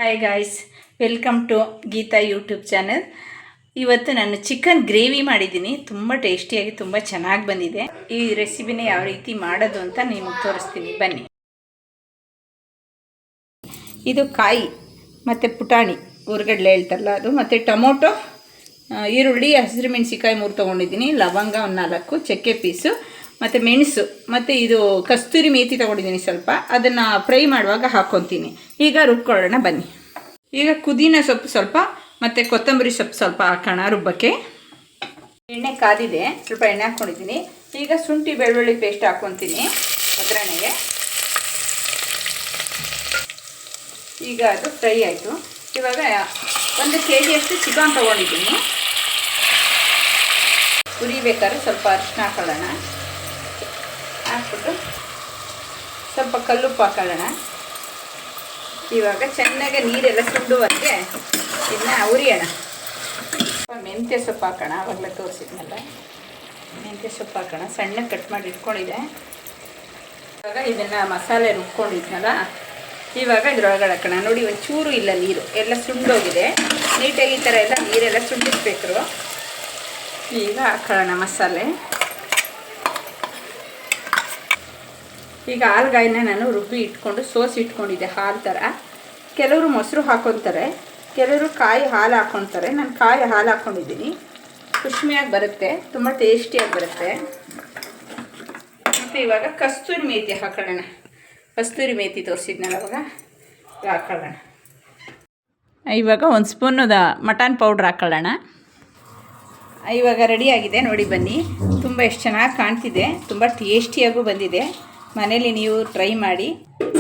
Hi guys, welcome to Geetha YouTube channel. ಇವತ್ತು ನಾನು chicken gravy ಮಾಡಿದ್ದೀನಿ. ತುಂಬ ಟೇಸ್ಟಿಯಾಗಿ ತುಂಬ ಚೆನ್ನಾಗಿ ಬಂದಿದೆ. ಈ ರೆಸಿಪಿನ ಯಾವ ರೀತಿ ಮಾಡೋದು ಅಂತ ನಿಮಗೆ ತೋರಿಸ್ತೀನಿ, ಬನ್ನಿ. ಇದು ಕಾಯಿ ಮತ್ತು ಪುಟಾಣಿ ಊರ್ಗಡ್ಲೆ ಹೇಳ್ತಾರಲ್ಲ ಅದು, ಮತ್ತು ಟೊಮೊಟೊ, ಈರುಳ್ಳಿ, ಹಸಿರು ಮೆಣಸಿಕಾಯಿ 3 ತೊಗೊಂಡಿದ್ದೀನಿ, ಲವಂಗ 4, ಚಕ್ಕೆ ಪೀಸು, ಮತ್ತು ಮೆಣಸು, ಮತ್ತು ಇದು ಕಸ್ತೂರಿ ಮೇಥಿ ತೊಗೊಂಡಿದ್ದೀನಿ ಸ್ವಲ್ಪ. ಅದನ್ನು ಫ್ರೈ ಮಾಡುವಾಗ ಹಾಕ್ಕೊತೀನಿ. ಈಗ ರುಬ್ಕೊಳ್ಳೋಣ ಬನ್ನಿ. ಈಗ ಪುದೀನ ಸೊಪ್ಪು ಸ್ವಲ್ಪ ಮತ್ತು ಕೊತ್ತಂಬರಿ ಸೊಪ್ಪು ಸ್ವಲ್ಪ ಹಾಕೋಣ ರುಬ್ಬಕ್ಕೆ. ಎಣ್ಣೆ ಕಾದಿದೆ, ಸ್ವಲ್ಪ ಎಣ್ಣೆ ಹಾಕ್ಕೊಂಡಿದ್ದೀನಿ. ಈಗ ಶುಂಠಿ ಬೆಳ್ಳುಳ್ಳಿ ಪೇಸ್ಟ್ ಹಾಕ್ಕೊತೀನಿ ಒಗ್ಗರಣೆಗೆ. ಈಗ ಅದು ಫ್ರೈ ಆಯಿತು. ಇವಾಗ 1 kg ಚಿಕನ್ ತೊಗೊಂಡಿದ್ದೀನಿ. ಹುರಿಬೇಕಾದ್ರೆ ಸ್ವಲ್ಪ ಅರಿಶಿನ ಹಾಕೊಳ್ಳೋಣ. ಹಾಕ್ಬಿಟ್ಟು ಸ್ವಲ್ಪ ಕಲ್ಲುಪ್ಪು ಹಾಕೊಳ್ಳೋಣ. ಇವಾಗ ಚೆನ್ನಾಗಿ ನೀರೆಲ್ಲ ಸುಂಡುವಂತೆ ಇದನ್ನ ಹುರಿಯೋಣ. ಮೆಂತ್ಯ ಸೊಪ್ಪು ಹಾಕೋಣ, ಆವಾಗಲೇ ತೋರಿಸಿದ್ನಲ್ಲ. ಮೆಂತ್ಯ ಸೊಪ್ಪು ಹಾಕೋಣ, ಸಣ್ಣಗೆ ಕಟ್ ಮಾಡಿ ಇಟ್ಕೊಂಡಿದ್ದೆ. ಇವಾಗ ಇದನ್ನು ಮಸಾಲೆ ರುಬ್ಕೊಂಡಿದ್ನಲ್ಲ, ಇವಾಗ ಇದ್ರೊಳಗಡೆ ಹಾಕೋಣ. ನೋಡಿ, ಒಂಚೂರು ಇಲ್ಲ ನೀರು, ಎಲ್ಲ ಸುಂಡೋಗಿದೆ. ನೀಟಾಗಿ ಈ ಥರ ಎಲ್ಲ ನೀರೆಲ್ಲ ಸುಂಡಿಸ್ಬೇಕು. ಈಗ ಹಾಕೊಳ್ಳೋಣ ಮಸಾಲೆ. ಈಗ ಹಾಲ್ಗಾಯಿನ ನಾನು ರುಬ್ಬಿ ಇಟ್ಕೊಂಡು ಸೋಸಿ ಇಟ್ಕೊಂಡಿದ್ದೆ, ಹಾಲು ಥರ. ಕೆಲವರು ಮೊಸರು ಹಾಕ್ಕೊತಾರೆ, ಕೆಲವರು ಕಾಯಿ ಹಾಲು ಹಾಕ್ಕೊತಾರೆ. ನಾನು ಕಾಯಿ ಹಾಲು ಹಾಕ್ಕೊಂಡಿದ್ದೀನಿ. ಖುಷ್ಮಿಯಾಗಿ ಬರುತ್ತೆ, ತುಂಬ ಟೇಸ್ಟಿಯಾಗಿ ಬರುತ್ತೆ. ಮತ್ತು ಇವಾಗ ಕಸ್ತೂರಿ ಮೇಥಿ ಹಾಕೊಳ್ಳೋಣ. ಕಸ್ತೂರಿ ಮೇಥಿ ತೋರಿಸಿದ್ನಲ್ಲ ಅವಾಗ, ಹಾಕೊಳ್ಳೋಣ. ಇವಾಗ 1 ಸ್ಪೂನದ ಮಟನ್ ಪೌಡ್ರ್ ಹಾಕೊಳ್ಳೋಣ. ಇವಾಗ ರೆಡಿಯಾಗಿದೆ ನೋಡಿ, ಬನ್ನಿ. ತುಂಬ ಎಷ್ಟು ಚೆನ್ನಾಗಿ ಕಾಣ್ತಿದೆ, ತುಂಬ ಟೇಸ್ಟಿಯಾಗೂ ಬಂದಿದೆ. ಮನೇಲಿ ನೀವು ಟ್ರೈ ಮಾಡಿ,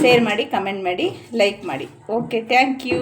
ಶೇರ್ ಮಾಡಿ, ಕಮೆಂಟ್ ಮಾಡಿ, ಲೈಕ್ ಮಾಡಿ. Okay, thank you.